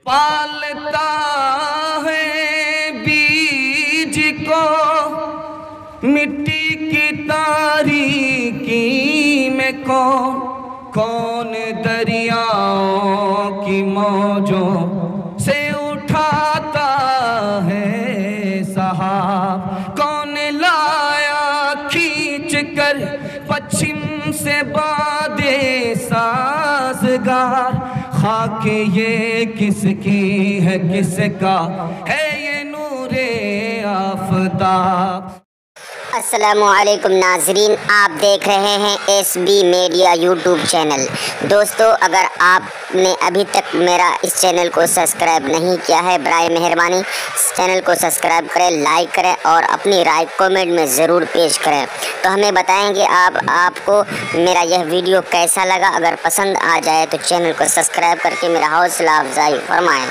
पालता है बीज को मिट्टी की तारीकी में कौन दरियाओं की मौजों से उठाता है सहाब, कौन लाया खींच कर पश्चिम से बादे साजगार, खाके ये किसकी है किसका है ये नूरे आफताब। अस्सलामुअलैकुम नाजरीन, आप देख रहे हैं SB मीडिया यूट्यूब चैनल। दोस्तों, अगर आपने अभी तक मेरा इस चैनल को सब्सक्राइब नहीं किया है, बराए मेहरबानी इस चैनल को सब्सक्राइब करें, लाइक करें और अपनी राय कमेंट में ज़रूर पेश करें। तो हमें बताएंगे आपको मेरा यह वीडियो कैसा लगा। अगर पसंद आ जाए तो चैनल को सब्सक्राइब करके मेरा हौसला अफजाई फरमाएँ।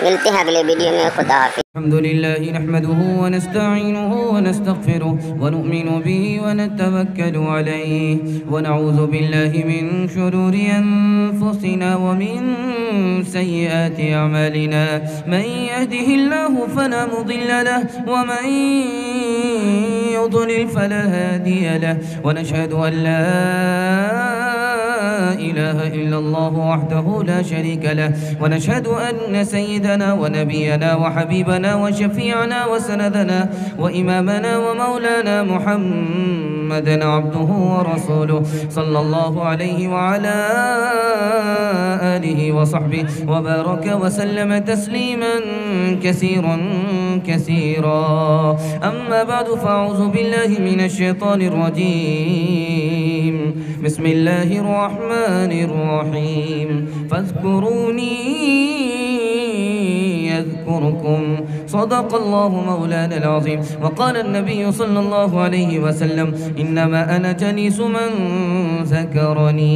मिलते हैं अगले वीडियो में। खुदा हाफिज़। अल्हम्दुलिल्लाहि नहमदुहु व नस्तईनुहु व नस्तगफिरुहु व नुमिनु बिही व नतवक्कलु अलैहि व नऊज़ु बिल्लाहि मिन शुरूरि अनफुसिना व मिन सय्यिआति अअमालिना। मन यहदिहिल्लाहु फला मुदिल्ल लहु व मन युद्लिल फला हादिय लहु व नशहदु अन ला इलाहा इल्लल्लाहु वहदहु ला शरीका लहु व नशहदु अन्न सय्यदना व नबियना व हबीबना व शफीअना व सनदना व इमामना व मौलाना मुहम्मदन अब्दुहु व रसूलुहु सल्लल्लाहु अलैहि व अला आलिहि व सहबिहि व बारक व सल्लम तस्लीमन कसीरन कसीरा। अम्मा बअदु फअऊज़ु बिल्लाहि मिनश शैतानिर रजीम। बिस्मिल्लाहिर रहमानिर रहीम। फज़्कुरूनी यज़्कुरुकुम। सदक़ल्लाहु मौलानल अज़ीम। वक़ाल अन्नबिय्यु सल्लल्लाहु अलैहि वसल्लम इन्नमा अना जलीसु मन ज़करनी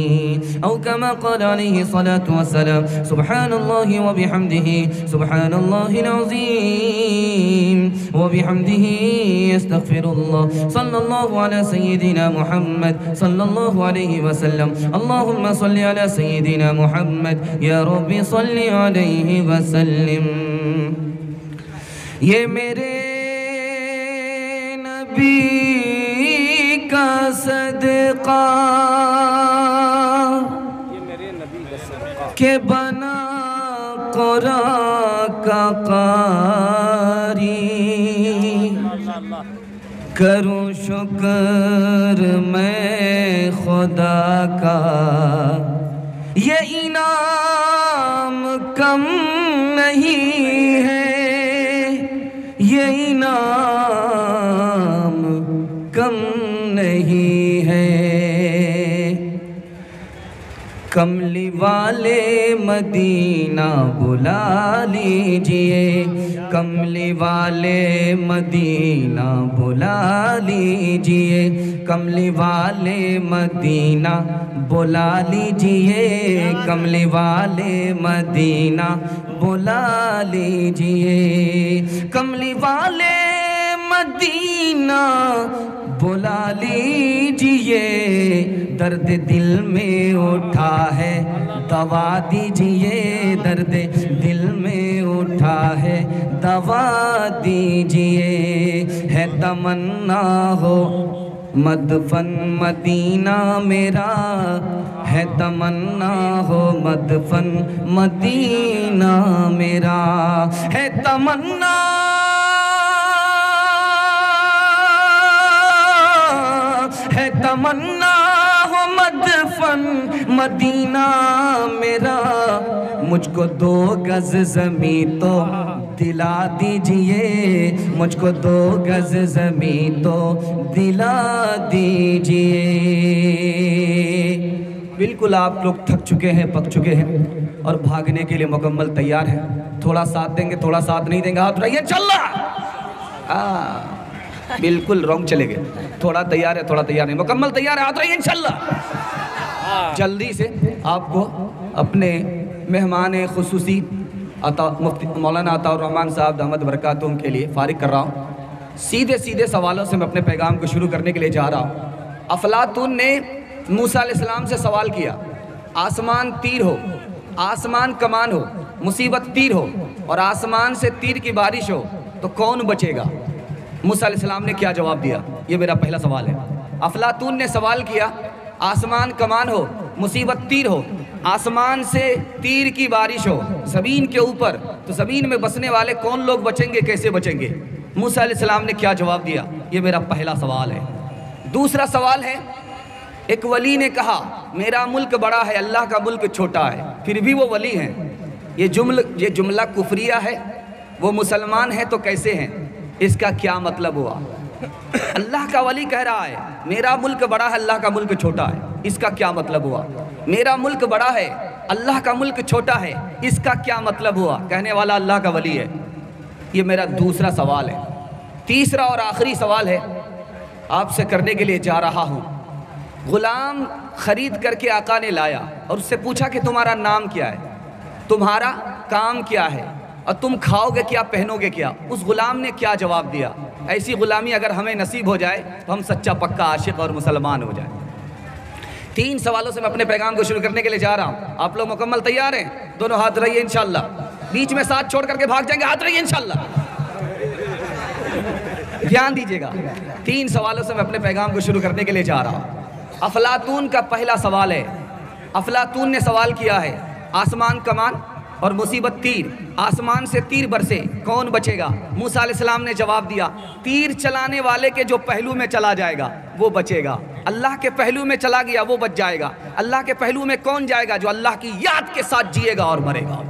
औ कमा क़ाल अलैहि सलातु वस्सलाम। सुब्हानल्लाहि व बिहम्दिहि सुब्हानल्लाहिल अज़ीम व बिहम्दिहि अस्तग़फिरुल्लाह। सल्लल्लाहु अला सय्यिदिना मुहम्मद सल्लल्लाहु अलैहि वसल्लम। अल्लाहुम्मा सल्लि अला सय्यिदिना मुहम्मद या रब्बी सल्लि अलैहि वसल्लिम। ये मेरे नबी का सदका के बना कुरान का कारी, करूं शुक्र मैं खुदा का, ये इनाम कम नहीं है, ये इनाम कम नहीं है। कमली वाले मदीना बुला लीजिए, कमली वाले मदीना बुला लीजिए, कमली वाले मदीना बुला लीजिए, कमली वाले मदीना बुला लीजिए, कमली वाले मदीना बुला लीजिए। दर्द दिल में उठा है दवा दीजिए, दर्द दिल में उठा है दवा दीजिए। है तमन्ना हो मदफन मदीना मेरा, है तमन्ना हो मदफन मदीना मेरा, है तमन्ना है तमन्ना हो मदफन मदीना मेरा। मुझको 2 गज ज़मीं तो दिला दीजिए, मुझको 2 गज ज़मीं तो दिला दीजिए। बिल्कुल आप लोग थक चुके हैं, पक चुके हैं और भागने के लिए मुकम्मल तैयार हैं। थोड़ा साथ देंगे, थोड़ा साथ नहीं देंगे, हाथ उठाइए, चल रहा। बिल्कुल रॉन्ग चले गए। थोड़ा तैयार है, थोड़ा तैयार नहीं, मुकम्मल तैयार है, हाथ उठाइए इंशाल्लाह। जल्दी से आपको अपने मेहमान खुसूसी मुफ्ती मौलाना अताउर रहमान साहब दामद बरकातुहुम के लिए फारिग कर रहा हूँ। सीधे सीधे सवालों से मैं अपने पैगाम को शुरू करने के लिए जा रहा हूँ। अफलातून ने मूसा अलैहिस्सलाम से सवाल किया, आसमान तीर हो, आसमान कमान हो, मुसीबत तीर हो और आसमान से तीर की बारिश हो तो कौन बचेगा? मूसा अलैहिस्सलाम ने क्या जवाब दिया? ये मेरा पहला सवाल है। अफलातून ने सवाल किया, आसमान कमान हो, मुसीबत तीर हो, आसमान से तीर की बारिश हो ज़मीन के ऊपर, तो ज़मीन में बसने वाले कौन लोग बचेंगे, कैसे बचेंगे? मूसा अलैहिस्सलाम ने क्या जवाब दिया? ये मेरा पहला सवाल है। दूसरा सवाल है, एक वली ने कहा मेरा मुल्क बड़ा है, अल्लाह का मुल्क छोटा है, फिर भी वो वली हैं। ये जुमला कुफरिया है। वो मुसलमान है तो कैसे हैं? इसका क्या मतलब हुआ? अल्लाह का वली कह रहा है मेरा मुल्क बड़ा है, अल्लाह का मुल्क छोटा है, इसका क्या मतलब हुआ? मेरा मुल्क बड़ा है, अल्लाह का मुल्क छोटा है, इसका क्या मतलब हुआ? कहने वाला अल्लाह का वली है। ये मेरा दूसरा सवाल है। तीसरा और आखिरी सवाल है, आपसे करने के लिए जा रहा हूँ। गुलाम खरीद करके आका ने लाया और उससे पूछा कि तुम्हारा नाम क्या है, तुम्हारा काम क्या है और तुम खाओगे क्या, पहनोगे क्या? उस गुलाम ने क्या जवाब दिया? ऐसी गुलामी अगर हमें नसीब हो जाए तो हम सच्चा पक्का आशिक और मुसलमान हो जाए। 3 सवालों से मैं अपने पैगाम को शुरू करने के लिए जा रहा हूँ। आप लोग मुकम्मल तैयार हैं? दोनों हाथ रहिए इंशाल्लाह। बीच में साथ छोड़ करके भाग जाएंगे, हाथ रहिए इंशाल्लाह। ध्यान दीजिएगा, 3 सवालों से मैं अपने पैगाम को शुरू करने के लिए जा रहा हूँ। अफलातून का पहला सवाल है। अफलातून ने सवाल किया है, आसमान कमान और मुसीबत तीर, आसमान से तीर बरसे कौन बचेगा? मूसा अलैहिस्सलाम ने जवाब दिया, तीर चलाने वाले के जो पहलू में चला जाएगा वो बचेगा। अल्लाह के पहलू में चला गया वो बच जाएगा। अल्लाह के पहलू में कौन जाएगा? जो अल्लाह की याद के साथ जिएगा और मरेगा।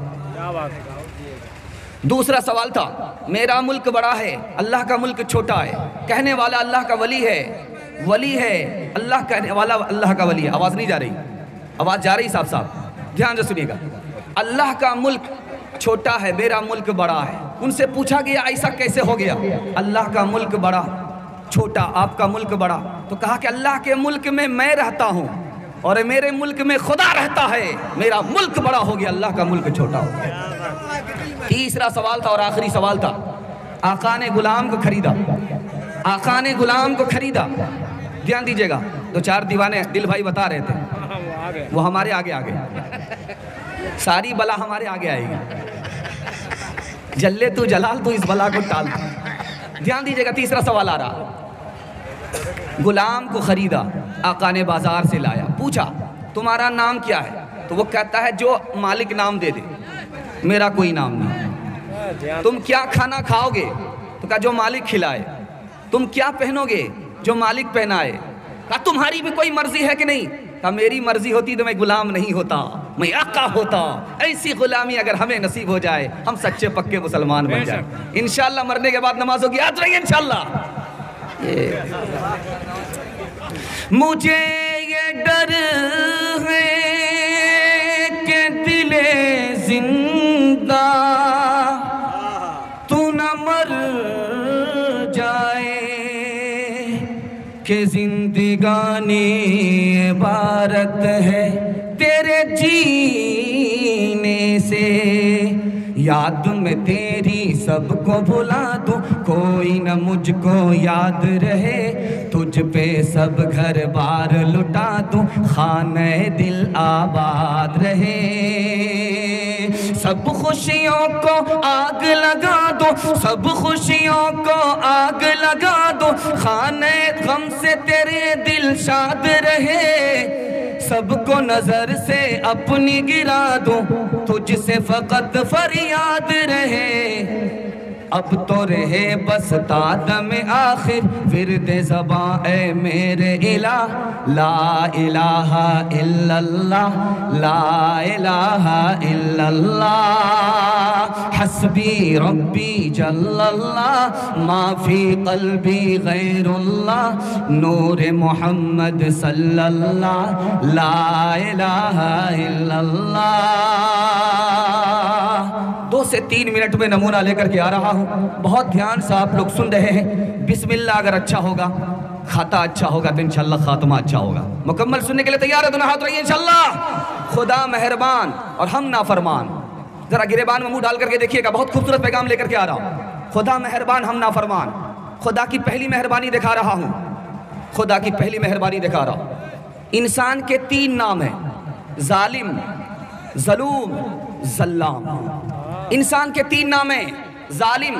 दूसरा सवाल था, मेरा मुल्क बड़ा है, अल्लाह का मुल्क छोटा है। कहने वाला अल्लाह का वली है, वली है अल्लाह, कहने वाला अल्लाह का वली है। आवाज़ नहीं जा रही? आवाज़ जा रही साहब? साहब ध्यान से सुनिएगा। अल्लाह का मुल्क छोटा है, मेरा मुल्क बड़ा है। उनसे पूछा गया ऐसा कैसे हो गया? अल्लाह का मुल्क बड़ा, छोटा, आपका मुल्क बड़ा। तो कहा कि अल्लाह के मुल्क में मैं रहता हूँ और मेरे मुल्क में खुदा रहता है, मेरा मुल्क बड़ा हो गया, अल्लाह का मुल्क छोटा हो गया। तीसरा सवाल था और आखिरी सवाल था, आका ने गुलाम को खरीदा। आका ने गुलाम को खरीदा। ध्यान दीजिएगा, 2-4 दीवाने दिल भाई बता रहे थे, वो हमारे आगे आ गए। सारी बला हमारे आगे आएगी। जल्ले तू जलाल, तू इस बला को टाल। ध्यान दीजिएगा, तीसरा सवाल आ रहा। गुलाम को खरीदा, आका ने बाजार से लाया, पूछा तुम्हारा नाम क्या है? तो वो कहता है जो मालिक नाम दे दे, मेरा कोई नाम नहीं। तुम क्या खाना खाओगे? तो कहा जो मालिक खिलाए। तुम क्या पहनोगे? जो मालिक पहनाए। कहा तुम्हारी भी कोई मर्जी है कि नहीं? कहा मेरी मर्जी होती तो मैं गुलाम नहीं होता, मैं आका होता। ऐसी गुलामी अगर हमें नसीब हो जाए, हम सच्चे पक्के मुसलमान बन जाए। इंशाल्लाह मरने के बाद नमाजों की याद रहिए इंशाल्लाह। मुझे ये डर है कि दिले जिंदा तू न मर जाए, कि जिंदगानी इबारत है तेरे जीने से। याद में तेरी सबको भुला दूं, कोई न मुझको याद रहे। तुझ पे सब घर बार लुटा दूं, खाने दिल आबाद रहे। सब खुशियों को आग लगा दो, सब खुशियों को आग लगा दो। खाने गम से तेरे दिल शाद रहे। सबको नजर से अपनी गिरा दूं, तुझसे फकत फरियाद रहे। अब तो रहे बस तादम आखिर विर्द ज़बां ए मेरे इलाह। ला इलाहा इल्लल्लाह, ला इलाहा इल्लल्लाह। हस्बी रब्बी जल्लल्लाह, माफी क़ल्बी गैरुल्लाह। नूर मोहम्मद सल्लल्लाह, ला इलाहा इल्लल्लाह। 2 से 3 मिनट में नमूना लेकर के आ रहा हूँ। बहुत ध्यान से आप लोग सुन रहे हैं। बिस्मिल्लाह अगर अच्छा होगा, खाता अच्छा होगा तो इंशाल्लाह खात्मा अच्छा होगा। मुकम्मल सुनने के लिए तैयार है? दोनों हाथ रहिए इंशाल्लाह। खुदा मेहरबान और हम नाफरमान। जरा गिरेबान में मुंह डाल करके देखिएगा, बहुत खूबसूरत पैगाम लेकर के आ रहा हूँ। खुदा मेहरबान, हम नाफरमान। खुदा की पहली मेहरबानी दिखा रहा हूँ, खुदा की पहली मेहरबानी दिखा रहा हूँ। इंसान के 3 नाम हैं, जालिम, ज़लूम, ज़ल्लाम। इंसान के 3 नाम हैं, जालिम,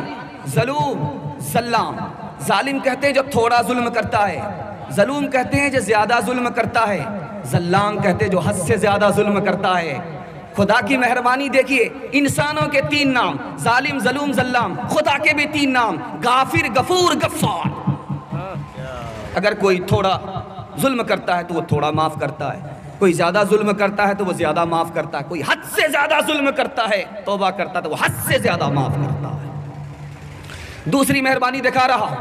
ज़लूम, ज़ल्लाम। जालिम कहते हैं जो थोड़ा जुल्म करता है, ज़लूम कहते हैं जो ज़्यादा जुल्म करता है, ज़ल्लाम कहते हैं जो हद से ज़्यादा जुल्म करता है। खुदा की मेहरबानी देखिए, इंसानों के 3 नाम, जालिम, ज़लूम, ज़ल्लाम। खुदा के भी 3 नाम, गाफिर, गफूर, गफ्फार। अगर कोई थोड़ा जुल्म करता है तो वो थोड़ा माफ़ करता है, कोई ज़्यादा जुल्म करता है तो वो ज़्यादा माफ़ करता है, कोई हद से ज़्यादा जुल्म करता है, तौबा करता है तो वो हद से ज़्यादा माफ़ करता है। दूसरी मेहरबानी दिखा रहा हूँ,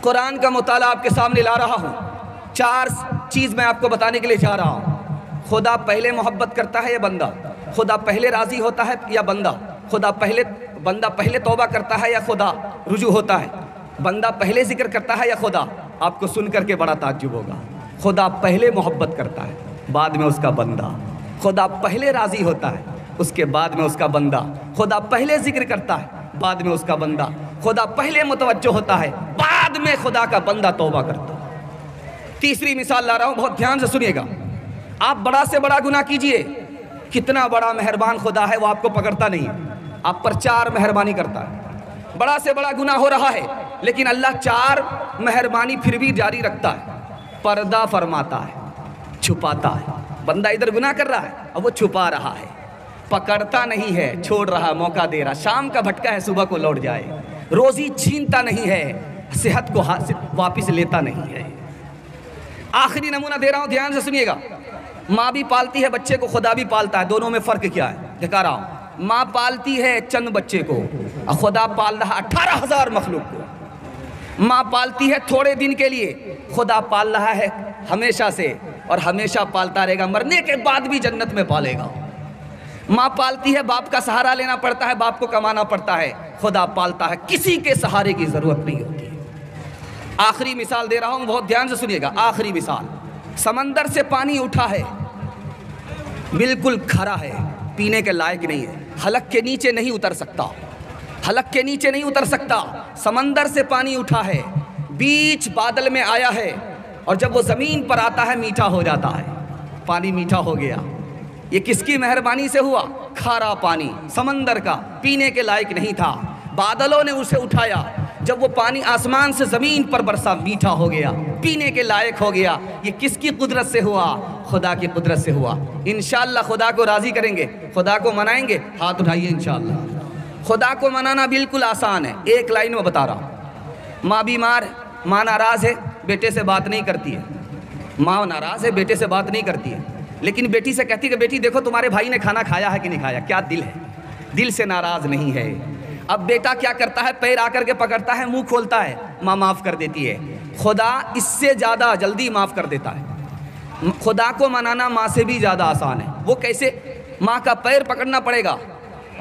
कुरान का मुताला आपके सामने ला रहा हूँ। 4 चीज़ मैं आपको बताने के लिए जा रहा हूँ। खुदा पहले मोहब्बत करता है या बंदा? खुदा पहले राज़ी होता है या बंदा? बंदा पहले तौबा करता है या खुदा रुजू होता है? बंदा पहले जिक्र करता है या खुदा? आपको सुन करके बड़ा ताज्जुब होगा। खुदा पहले मोहब्बत करता है, बाद में उसका बंदा। खुदा पहले राज़ी होता है, उसके बाद में उसका बंदा। खुदा पहले जिक्र करता है, बाद में उसका बंदा। खुदा पहले मुतवज्जो होता है, बाद में खुदा का बंदा तौबा करता है। तीसरी मिसाल ला रहा हूँ, बहुत ध्यान से सुनिएगा। आप बड़ा से बड़ा गुनाह कीजिए, कितना बड़ा मेहरबान खुदा है वो आपको पकड़ता नहीं है, आप पर 4 मेहरबानी करता है। बड़ा से बड़ा गुनाह हो रहा है लेकिन अल्लाह 4 मेहरबानी फिर भी जारी रखता है। पर्दा फरमाता है, छुपाता है। बंदा इधर गुनाह कर रहा है, अब वो छुपा रहा है, पकड़ता नहीं है, छोड़ रहा, मौका दे रहा। शाम का भटका है, सुबह को लौट जाए। रोजी छीनता नहीं है, सेहत को हाथ से वापिस लेता नहीं है। आखिरी नमूना दे रहा हूँ, ध्यान से सुनिएगा। माँ भी पालती है बच्चे को, खुदा भी पालता है, दोनों में फ़र्क क्या है दिखा रहा हूँ। माँ पालती है चंद बच्चे को और खुदा पाल रहा 18,000 मखलूक को। माँ पालती है थोड़े दिन के लिए, खुदा पाल रहा है हमेशा से और हमेशा पालता रहेगा, मरने के बाद भी जन्नत में पालेगा। माँ पालती है, बाप का सहारा लेना पड़ता है, बाप को कमाना पड़ता है। खुदा पालता है, किसी के सहारे की ज़रूरत नहीं होती। आखिरी मिसाल दे रहा हूँ, बहुत ध्यान से सुनिएगा। आखिरी मिसाल, समंदर से पानी उठा है, बिल्कुल खरा है, पीने के लायक नहीं है, हलक के नीचे नहीं उतर सकता, हलक के नीचे नहीं उतर सकता। समंदर से पानी उठा है, बीच बादल में आया है और जब वो ज़मीन पर आता है मीठा हो जाता है, पानी मीठा हो गया। ये किसकी मेहरबानी से हुआ? खारा पानी समंदर का, पीने के लायक नहीं था, बादलों ने उसे उठाया, जब वो पानी आसमान से ज़मीन पर बरसा, मीठा हो गया, पीने के लायक हो गया। ये किसकी कुदरत से हुआ? खुदा की कुदरत से हुआ। इंशाअल्लाह खुदा को राज़ी करेंगे, खुदा को मनाएंगे, हाथ उठाइए इंशाअल्लाह। खुदा को मनाना बिल्कुल आसान है, एक लाइन में बता रहा हूँ। माँ बीमार, माँ नाराज़ है, बेटे से बात नहीं करती है। माँ नाराज़ है, बेटे से बात नहीं करती है, लेकिन बेटी से कहती है कि बेटी देखो तुम्हारे भाई ने खाना खाया है कि नहीं खाया। क्या दिल है, दिल से नाराज़ नहीं है। अब बेटा क्या करता है? पैर आकर के पकड़ता है, मुंह खोलता है, माँ माफ़ कर देती है। खुदा इससे ज़्यादा जल्दी माफ़ कर देता है। खुदा को मनाना माँ से भी ज़्यादा आसान है। वो कैसे? माँ का पैर पकड़ना पड़ेगा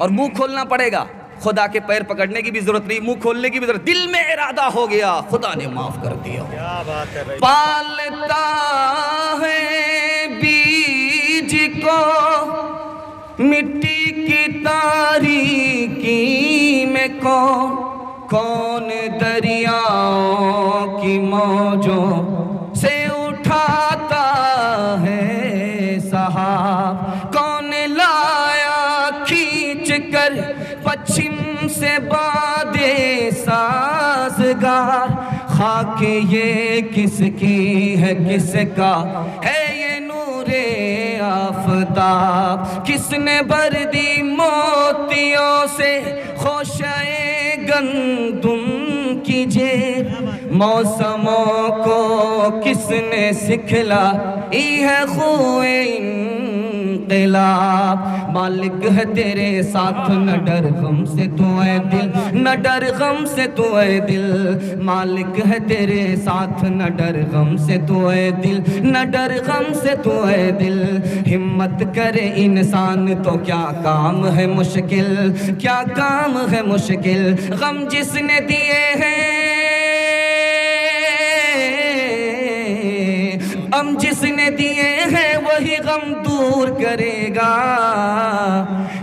और मुंह खोलना पड़ेगा। खुदा के पैर पकड़ने की भी ज़रूरत नहीं, मुंह खोलने की भी ज़रूरत। दिल में इरादा हो गया, खुदा ने माफ़ कर दिया। क्या बात है भाई। पालता है बीज को मिट्टी की तारीकी में, कौन दरियाओं की मौजों से उठाता है सहाब, कौन लाया खींच कर पश्चिम से बादे साज़गार। खाक ये किसकी है, किसका है ये नूरे आफ़ताब, किसने भर दी मोतियों से खोशाए गंदुम की जेब, मौसमों को किसने सिखलाई है खुए इनक़िलाब। मालिक है तेरे साथ, न डर गम से तू ऐ दिल, न डर गम से तू ऐ दिल। मालिक है तेरे साथ, न डर गम से तू ऐ दिल, न डर गम से तू ऐ दिल। हिम्मत करे इंसान तो क्या काम है मुश्किल, क्या काम है मुश्किल। गम जिसने दिए हैं, गम जिसने दिए हैं वही गम दूर करेगा।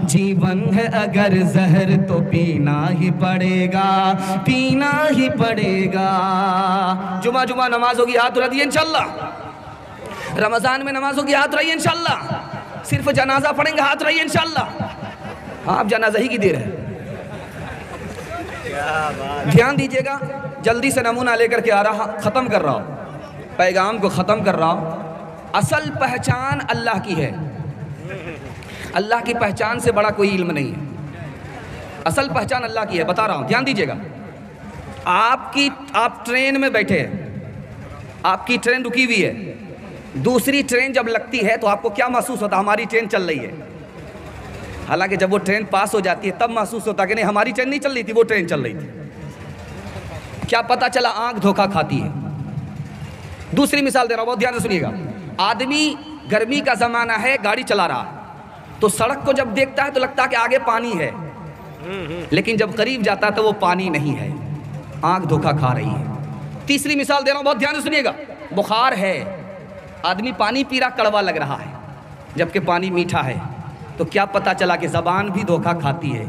जीवन है अगर जहर तो पीना ही पड़ेगा, पीना ही पड़ेगा। जुमा जुमा नमाज होगी, हाथ उठा दिए इंशाअल्लाह। रमज़ान में नमाज होगी, हाथ उठाइए इंशाअल्लाह। सिर्फ जनाजा पढ़ेंगे, हाथ उठाइए इंशाअल्लाह। आप जनाज़ा ही की देर है। ध्यान दीजिएगा, जल्दी से नमूना लेकर के आ रहा, ख़त्म कर रहा हूँ, पैगाम को ख़त्म कर रहा हूँ। असल पहचान अल्लाह की है, अल्लाह की पहचान से बड़ा कोई इल्म नहीं है। असल पहचान अल्लाह की है, बता रहा हूँ, ध्यान दीजिएगा। आप ट्रेन में बैठे हैं, आपकी ट्रेन रुकी हुई है, दूसरी ट्रेन जब लगती है तो आपको क्या महसूस होता है? हमारी ट्रेन चल रही है। हालांकि जब वो ट्रेन पास हो जाती है तब महसूस होता है कि नहीं, हमारी ट्रेन नहीं चल रही थी, वो ट्रेन चल रही थी। क्या पता चला? आंख धोखा खाती है। दूसरी मिसाल दे रहा हूं, बहुत ध्यान से सुनिएगा। आदमी, गर्मी का ज़माना है, गाड़ी चला रहा, तो सड़क को जब देखता है तो लगता है कि आगे पानी है, लेकिन जब करीब जाता है तो वो पानी नहीं है, आंख धोखा खा रही है। तीसरी मिसाल दे रहा हूं, बहुत ध्यान से सुनिएगा। बुखार है, आदमी पानी पी रहा, कड़वा लग रहा है, जबकि पानी मीठा है, तो क्या पता चला कि ज़बान भी धोखा खाती है।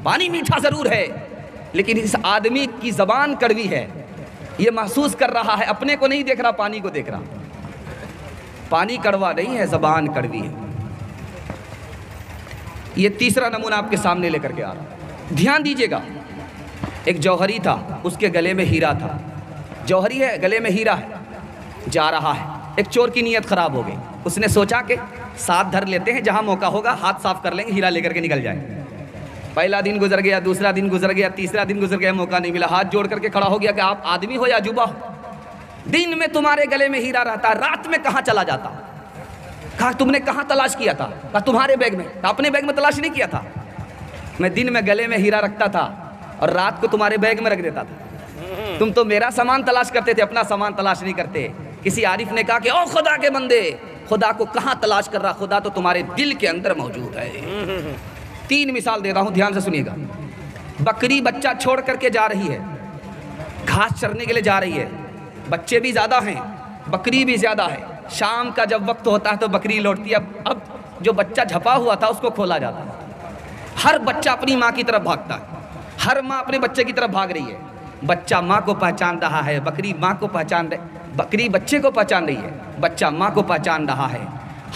पानी मीठा ज़रूर है, लेकिन इस आदमी की ज़बान कड़वी है, ये महसूस कर रहा है, अपने को नहीं देख रहा, पानी को देख रहा। पानी कड़वा नहीं है, ज़बान कड़वी है। ये तीसरा नमूना आपके सामने लेकर के आ रहा। ध्यान दीजिएगा, एक जौहरी था, उसके गले में हीरा था। जौहरी है, गले में हीरा है, जा रहा है, एक चोर की नीयत ख़राब हो गई। उसने सोचा कि साथ धर लेते हैं, जहाँ मौका होगा हाथ साफ कर लेंगे, हीरा लेकर के निकल जाए। पहला दिन गुजर गया, दूसरा दिन गुजर गया, तीसरा दिन गुजर गया, मौका नहीं मिला। हाथ जोड़ करके खड़ा हो गया कि आप आदमी हो या अजूबा हो? दिन में तुम्हारे गले में हीरा रहता, रात में कहाँ चला जाता? कहा तुमने कहाँ तलाश किया था? कहा तुम्हारे बैग में। कहा अपने बैग में तलाश नहीं किया था, मैं दिन में गले में हीरा रखता था और रात को तुम्हारे बैग में रख देता था। तुम तो मेरा सामान तलाश करते थे, अपना सामान तलाश नहीं करते। किसी आरिफ ने कहा कि ओ खुदा के बंदे, खुदा को कहाँ तलाश कर रहा? खुदा तो तुम्हारे दिल के अंदर मौजूद है। तीन मिसाल दे रहा हूँ, ध्यान से सुनिएगा। बकरी बच्चा छोड़ करके जा रही है, घास चरने के लिए जा रही है, बच्चे भी ज़्यादा हैं, बकरी भी ज़्यादा है। शाम का जब वक्त होता है तो बकरी लौटती है। अब जो बच्चा झपा हुआ था उसको खोला जाता है। हर बच्चा अपनी माँ की तरफ भागता है, हर माँ अपने बच्चे की तरफ भाग रही है। बच्चा माँ को पहचान रहा है, बकरी माँ को पहचान रही, बकरी बच्चे को पहचान रही है, बच्चा माँ को पहचान रहा है।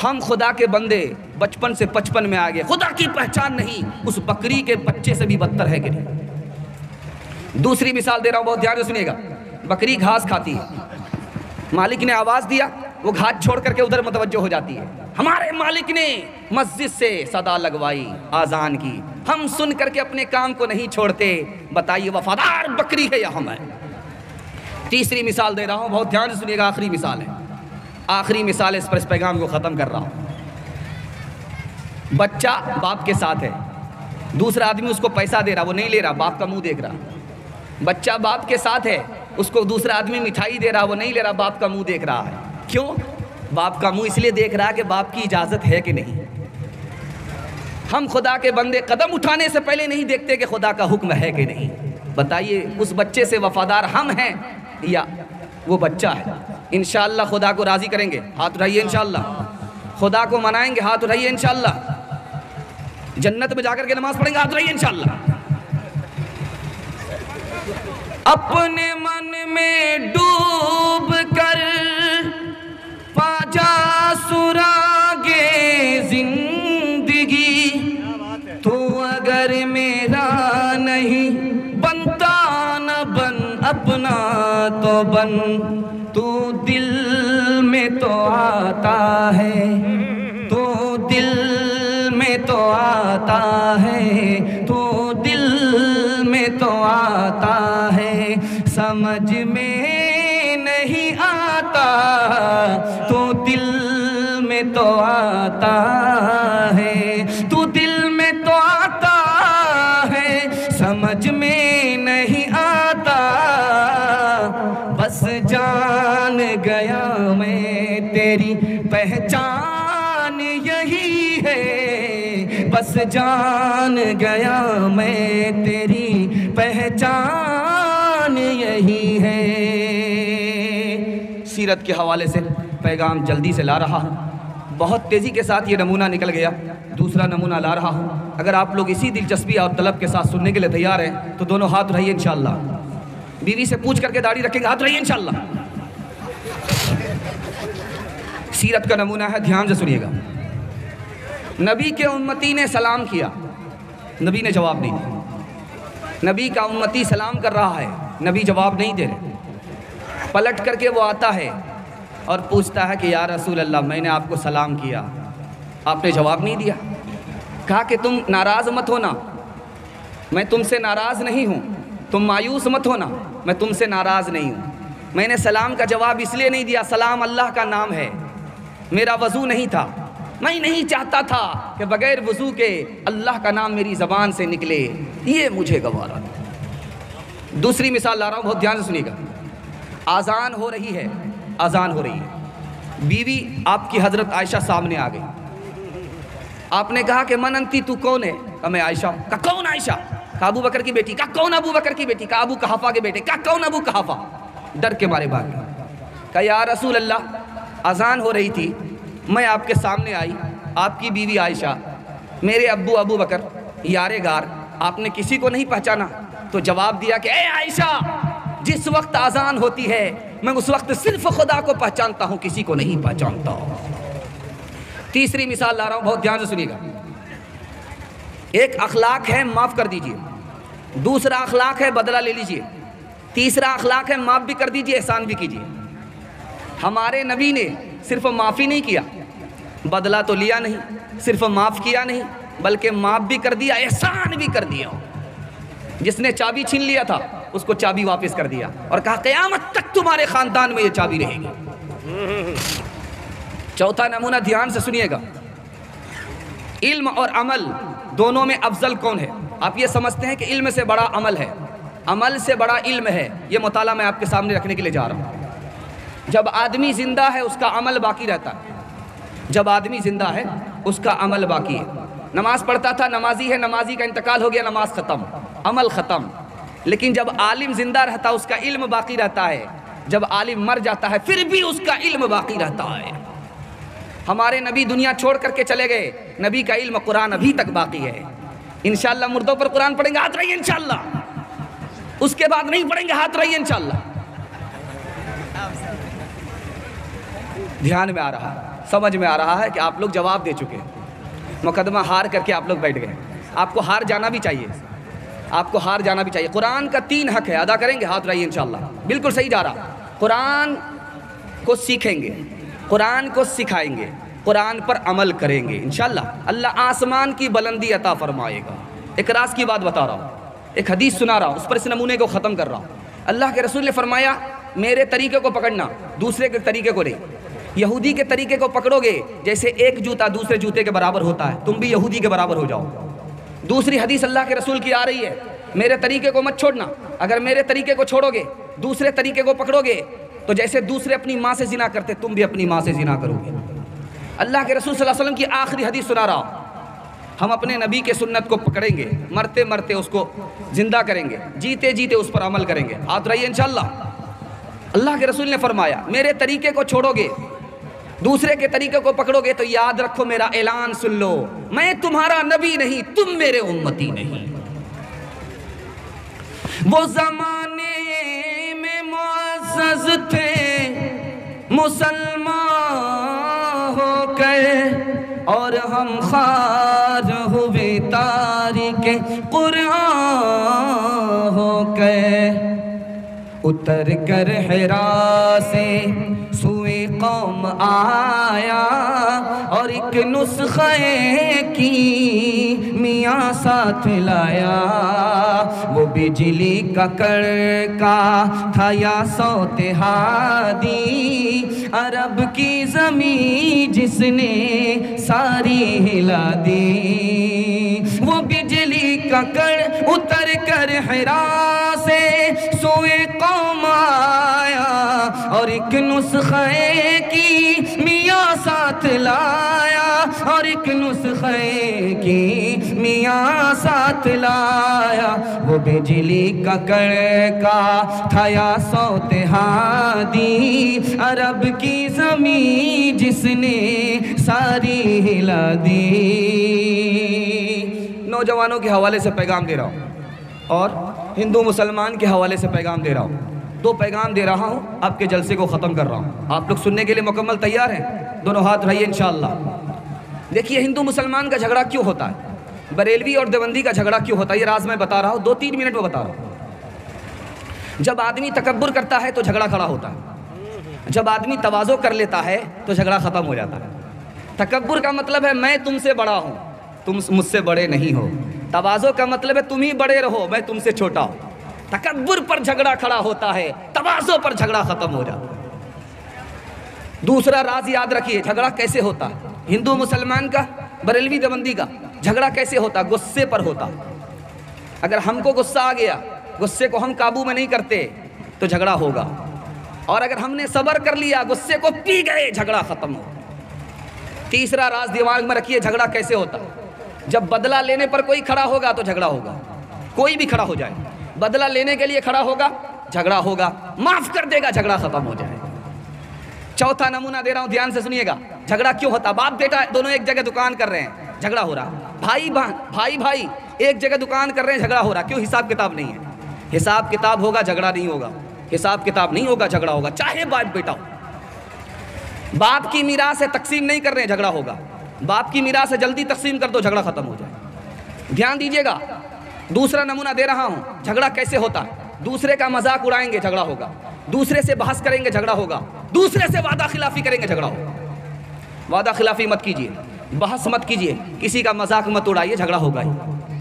हम खुदा के बंदे बचपन से 55 में आ गए, खुदा की पहचान नहीं, उस बकरी के बच्चे से भी बदतर है कि नहीं। दूसरी मिसाल दे रहा हूँ, बहुत ध्यान से सुनिएगा। बकरी घास खाती है, मालिक ने आवाज़ दिया, वो घास छोड़ करके उधर मुतवज्जो हो जाती है। हमारे मालिक ने मस्जिद से सदा लगवाई आज़ान की, हम सुन करके अपने काम को नहीं छोड़ते। बताइए वफादार बकरी है या हम है? तीसरी मिसाल दे रहा हूँ, बहुत ध्यान से सुनिएगा, आखिरी मिसाल है, आखिरी मिसाल है, इस पर इस पैगाम को ख़त्म कर रहा हूँ। बच्चा बाप के साथ है, दूसरा आदमी उसको पैसा दे रहा, वो नहीं ले रहा, बाप का मुंह देख रहा। बच्चा बाप के साथ है, उसको दूसरा आदमी मिठाई दे रहा, वो नहीं ले रहा, बाप का मुंह देख रहा है। क्यों? बाप का मुंह इसलिए देख रहा है कि बाप की इजाज़त है कि नहीं। हम खुदा के बंदे कदम उठाने से पहले नहीं देखते कि खुदा का हुक्म है कि नहीं। बताइए उस बच्चे से वफादार हम हैं या वो बच्चा है? इंशाअल्लाह खुदा को राज़ी करेंगे, हाथ उठाइए। इंशाअल्लाह खुदा को मनाएंगे, हाथ उठाइए। इंशाअल्लाह जन्नत में जाकर के नमाज पढ़ेंगे, हाथ उठाइए। इंशाअल्लाह अपने मन में डूब कर पाजा सुरागे जिंदगी, तू अगर मेरा नहीं बनता न बन, अपना तो बन, तू दिल में तो आता है, तू दिल में तो आता है, तू दिल में तो आता है, समझ में नहीं आता, तू दिल में तो आता है, तू दिल में तो आता है, समझ में नहीं आता। बस जान गया मैं तेरी पहचान यही है, बस जान गया मैं तेरी पहचान यही है। सीरत के हवाले से पैगाम जल्दी से ला रहा हूँ, बहुत तेज़ी के साथ ये नमूना निकल गया, दूसरा नमूना ला रहा हूँ। अगर आप लोग इसी दिलचस्पी और तलब के साथ सुनने के लिए तैयार हैं तो दोनों हाथ उठाइए इंशाअल्लाह। बीवी से पूछ करके दाढ़ी रखेंगे, हाथ उठाइए इंशाअल्लाह। सीरत का नमूना है, ध्यान से सुनिएगा। नबी के उम्मती ने सलाम किया, नबी ने जवाब नहीं दिया। नबी का उम्मती सलाम कर रहा है, नबी जवाब नहीं दे रहे। पलट करके वो आता है और पूछता है कि या रसूल अल्लाह, मैंने आपको सलाम किया, आपने जवाब नहीं दिया। कहा कि तुम नाराज़ मत होना, मैं तुमसे नाराज़ नहीं हूँ, तुम मायूस मत होना, मैं तुमसे नाराज़ नहीं हूँ। मैंने सलाम का जवाब इसलिए नहीं दिया, सलाम अल्लाह का नाम है, मेरा वज़ू नहीं था, मैं नहीं चाहता था कि बग़ैर वज़ू के अल्लाह का नाम मेरी ज़बान से निकले, ये मुझे गवारा। दूसरी मिसाल ला रहा हूँ, बहुत ध्यान से सुनिएगा। आज़ान हो रही है, आज़ान हो रही है, बीवी आपकी हज़रत आयशा सामने आ गई। आपने कहा कि मन अंती, तू कौन है? कहा मैं आयशा। का कौन आयशा? का अबू बकर की बेटी। का कौन अबू बकर की बेटी? का अबू कहाफा के बेटे। का कौन अबू कहाफा? डर के मारे भाग गई। का या रसूल अल्लाह, अजान हो रही थी, मैं आपके सामने आई, आपकी बीवी आयशा, मेरे अब्बू अबू बकर यारे गार, आपने किसी को नहीं पहचाना। तो जवाब दिया कि ए आयशा, जिस वक्त अजान होती है मैं उस वक्त सिर्फ खुदा को पहचानता हूँ, किसी को नहीं पहचानता। तीसरी मिसाल ला रहा हूँ, बहुत ध्यान से सुनिएगा। एक अखलाक है माफ़ कर दीजिए, दूसरा अखलाक है बदला ले लीजिए, तीसरा अखलाक है माफ़ भी कर दीजिए, एहसान भी कीजिए। हमारे नबी ने सिर्फ माफ़ी नहीं किया, बदला तो लिया नहीं, सिर्फ माफ़ किया नहीं, बल्कि माफ़ भी कर दिया, एहसान भी कर दिया। जिसने चाबी छीन लिया था उसको चाबी वापस कर दिया और कहा क़यामत तक तुम्हारे ख़ानदान में ये चाबी रहेगी। चौथा नमूना ध्यान से सुनिएगा, इल्म और अमल दोनों में अफजल कौन है? आप ये समझते हैं कि इल्म से बड़ा अमल है, अमल से बड़ा इल्म है। ये मुताला मैं आपके सामने रखने के लिए जा रहा हूँ। जब आदमी ज़िंदा है उसका अमल बाकी रहता है, जब आदमी ज़िंदा है उसका अमल बाकी है। नमाज़ पढ़ता था, नमाजी है, नमाजी का इंतकाल हो गया, नमाज ख़त्म, अमल ख़त्म। लेकिन जब आलिम ज़िंदा रहता उसका इल्म बाकी रहता है, जब आलिम मर जाता है फिर भी उसका इल्म बाकी रहता है। हमारे नबी दुनिया छोड़ करके चले गए, नबी का इल्म कुरान अभी तक बाकी है। इंशाअल्लाह मुर्दों पर कुरान पढ़ेंगे, हाथ रहिए इंशाअल्लाह, उसके बाद नहीं पढ़ेंगे, हाथ रहिए इंशाअल्लाह। ध्यान में आ रहा है, समझ में आ रहा है कि आप लोग जवाब दे चुके हैं, मुकदमा हार करके आप लोग बैठ गए। आपको हार जाना भी चाहिए, आपको हार जाना भी चाहिए। कुरान का 3 हक है, अदा करेंगे, हाथ रहिए इंशाअल्लाह। बिल्कुल सही जा रहा, कुरान को सीखेंगे, कुरान को सिखाएंगे, कुरान पर अमल करेंगे इंशाअल्लाह। अल्लाह आसमान की बुलंदी अता फरमाएगा। एक राज की बात बता रहा हूँ, एक हदीस सुना रहा हूँ, उस पर इस नमूने को ख़त्म कर रहा हूँ। अल्लाह के रसूल ने फरमाया, मेरे तरीके को पकड़ना, दूसरे के तरीके को नहीं। यहूदी के तरीके को पकड़ोगे जैसे एक जूता दूसरे जूते के बराबर होता है, तुम भी यहूदी के बराबर हो जाओ। दूसरी हदीस अल्लाह के रसूल की आ रही है, मेरे तरीके को मत छोड़ना, अगर मेरे तरीके को छोड़ोगे, दूसरे तरीके को पकड़ोगे तो जैसे दूसरे अपनी माँ से जिना करते तुम भी अपनी माँ से जिना करोगे। अल्लाह के रसूल सल्लल्लाहु अलैहि वसल्लम की आखिरी हदीस सुना रहा हूँ। हम अपने नबी के सुन्नत को पकड़ेंगे, मरते मरते उसको जिंदा करेंगे, जीते जीते उस पर अमल करेंगे, हाथ रहिए इंशाअल्लाह। अल्लाह के रसूल ने फरमाया, मेरे तरीके को छोड़ोगे, दूसरे के तरीके को पकड़ोगे तो याद रखो, मेरा ऐलान सुन लो, मैं तुम्हारा नबी नहीं, तुम मेरे उम्मती नहीं। वो ज़माने में मुअज़्ज़ज़ थे मुसलमान हो गए और हम खार हुए तारिके कुरान हो गए। उतर कर हिरा से सुए कौम आया और एक नुस्खे की मियाँ साथ लाया। वो बिजली का कड़का था या सौते हादी, अरब की ज़मीं जिसने सारी हिला दी। वो बिजली का कड़ उतर कर हिरा से सोए कौम आया और एक नुस्खे की मियाँ साथ लाया, और एक नुस्खे की मियाँ साथ लाया। वो बिजली का कड़का था या सौते हादी, अरब की ज़मीं जिसने सारी हिला दी। नौजवानों के हवाले से पैगाम दे रहा हूँ और हिंदू मुसलमान के हवाले से पैगाम दे रहा हूँ। 2 पैगाम दे रहा हूँ, आपके जलसे को ख़त्म कर रहा हूँ। आप लोग सुनने के लिए मुकम्मल तैयार हैं? दोनों हाथ रहिए इंशाअल्लाह। देखिए हिंदू मुसलमान का झगड़ा क्यों होता है? बरेलवी और देवबंदी का झगड़ा क्यों होता है, ये राज मैं बता रहा हूँ, 2-3 मिनट में बता रहा हूँ। जब आदमी तकब्बुर करता है तो झगड़ा खड़ा होता है, जब आदमी तवाज़ो कर लेता है तो झगड़ा ख़त्म हो जाता है। तकब्बुर का मतलब है मैं तुमसे बड़ा हूँ, तुम मुझसे बड़े नहीं हो। तवाज़ो का मतलब है तुम ही बड़े रहो, मैं तुमसे छोटा हूँ। तकब्बुर पर झगड़ा खड़ा होता है, तवाज़ो पर झगड़ा ख़त्म हो जाता है। दूसरा राज याद रखिए, झगड़ा कैसे होता है। हिंदू मुसलमान का, बरेलवी देवबंदी का झगड़ा कैसे होता, गुस्से पर होता। अगर हमको गुस्सा आ गया, गुस्से को हम काबू में नहीं करते तो झगड़ा होगा, और अगर हमने सब्र कर लिया, गुस्से को पी गए, झगड़ा खत्म हो। तीसरा राज दिमाग में रखिए, झगड़ा कैसे होता। जब बदला लेने पर कोई खड़ा होगा तो झगड़ा होगा, कोई भी खड़ा हो जाए, बदला लेने के लिए खड़ा होगा, झगड़ा होगा, माफ कर देगा, झगड़ा खत्म हो जाएगा। चौथा नमूना दे रहा हूं, ध्यान से सुनिएगा। झगड़ा क्यों होता, बाप बेटा दोनों एक जगह दुकान कर रहे हैं, झगड़ा हो रहा। भाई एक जगह दुकान कर रहे हैं, झगड़ा हो रहा। क्यों, हिसाब किताब नहीं है। हिसाब किताब होगा, झगड़ा नहीं होगा। हिसाब किताब नहीं होगा, झगड़ा होगा। चाहे बाप बेटा हो, बाप की मीरास से तकसीम नहीं कर रहे हैं, झगड़ा होगा। बाप की मीरास से जल्दी तकसीम कर दो, झगड़ा खत्म हो जाए। ध्यान दीजिएगा, दूसरा नमूना दे रहा हूं, झगड़ा कैसे होता है। दूसरे का मजाक उड़ाएंगे, झगड़ा होगा। दूसरे से बहस करेंगे, झगड़ा होगा। दूसरे से वादा खिलाफी करेंगे, झगड़ा होगा। वादा खिलाफी मत कीजिए, बहस मत कीजिए, किसी का मजाक मत उड़ाइए, झगड़ा होगा ही।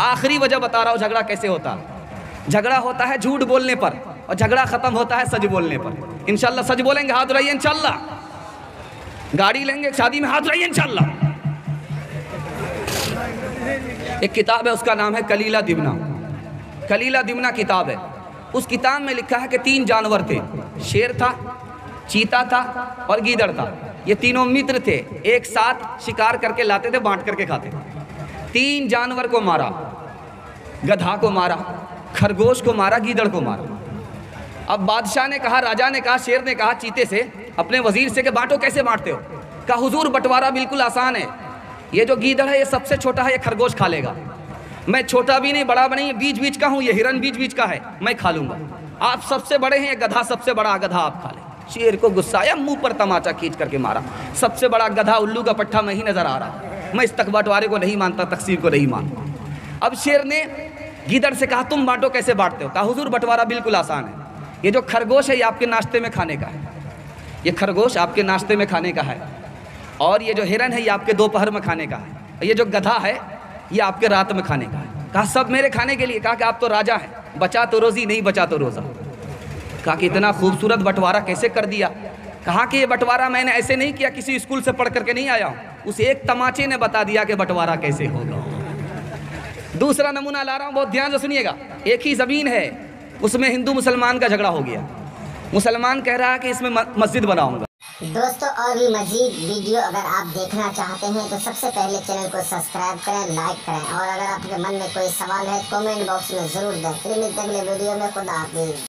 आखिरी वजह बता रहा हूँ झगड़ा कैसे होता है। झगड़ा होता है झूठ बोलने पर, और झगड़ा खत्म होता है सच बोलने पर। इंशाल्लाह सच बोलेंगे, हाथ उठाइए इंशाल्लाह। गाड़ी लेंगे शादी में, हाथ उठाइए इंशाल्लाह। एक किताब है, उसका नाम है कलीला दिमना। कलीला दिमना किताब है। उस किताब में लिखा है कि 3 जानवर थे, शेर था, चीता था और गीदड़ था। ये तीनों मित्र थे, एक साथ शिकार करके लाते थे, बांट करके खाते थे। 3 जानवर को मारा, गधा को मारा, खरगोश को मारा, गीदड़ को मारा। अब बादशाह ने कहा, राजा ने कहा, शेर ने कहा चीते से, अपने वजीर से कि बांटो, कैसे बांटते हो। कहा हुजूर बंटवारा बिल्कुल आसान है, ये जो गीदड़ है ये सबसे छोटा है, ये खरगोश खा लेगा। मैं छोटा भी नहीं बड़ा भी नहीं, बीच बीच का हूँ, ये हिरन बीच बीच का है, मैं खा लूँगा। आप सबसे बड़े हैं, ये गधा सबसे बड़ा, गधा आप खा ले। शेर को गुस्सा आया, मुंह पर तमाचा खींच करके मारा। सबसे बड़ा गधा, उल्लू का पट्टा मैं ही नजर आ रहा, मैं इस तक बंटवारे को नहीं मानता, तकसीम को नहीं मानता। अब शेर ने गीदड़ से कहा तुम बांटो, कैसे बांटते हो। कहा हुजूर बंटवारा बिल्कुल आसान है, ये जो खरगोश है ये आपके नाश्ते में खाने का है, ये खरगोश आपके नाश्ते में खाने का है, और ये जो हिरन है ये आपके दोपहर में खाने का है, और ये जो गधा है ये आपके रात में खाने का है। कहा सब मेरे खाने के लिए। कहा कि आप तो राजा हैं, बचा तो रोजी, नहीं बचा तो रोज़ा। कहा कि इतना खूबसूरत बंटवारा कैसे कर दिया। कहा कि ये बंटवारा मैंने ऐसे नहीं किया, किसी स्कूल से पढ़ करके नहीं आया हूँ, उस एक तमाचे ने बता दिया कि बंटवारा कैसे होगा। दूसरा नमूना ला रहा हूँ, बहुत ध्यान से सुनिएगा। एक ही ज़मीन है, उसमें हिंदू मुसलमान का झगड़ा हो गया। मुसलमान कह रहा है कि इसमें मस्जिद बनाऊंगा। दोस्तों और भी मजीद वीडियो अगर आप देखना चाहते हैं तो सबसे पहले चैनल को सब्सक्राइब करें, लाइक करें, और अगर आपके मन में कोई सवाल है कमेंट बॉक्स में ज़रूर दें। फिर मिलते हैं अगले वीडियो में। खुदा हाफिज़।